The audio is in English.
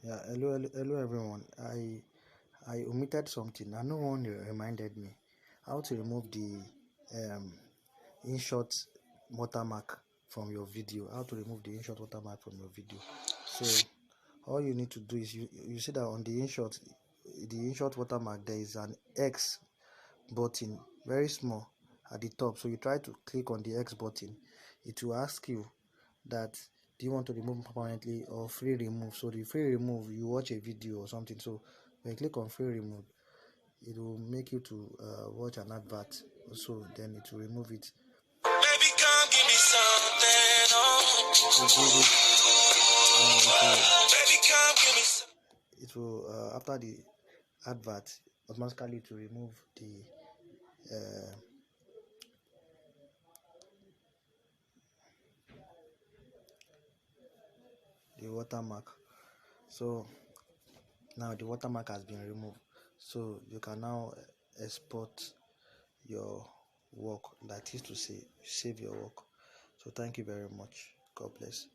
Yeah, hello everyone. I omitted something and no one reminded me how to remove the um Inshot watermark from your video. How to remove the Inshot watermark from your video. So all you need to do is you see that on the Inshot watermark there is an X button, very small at the top. So you try to click on the X button. It will ask you that do you want to remove permanently or free remove. So the free remove, you watch a video or something, so when you click on free remove, it will make you to watch an advert, so then it will remove it. Baby, come give me something, baby, come give me some. It will after the advert, automatically to remove the watermark. So now the watermark has been removed, so you can now export your work, that is to say save your work. So thank you very much. God bless.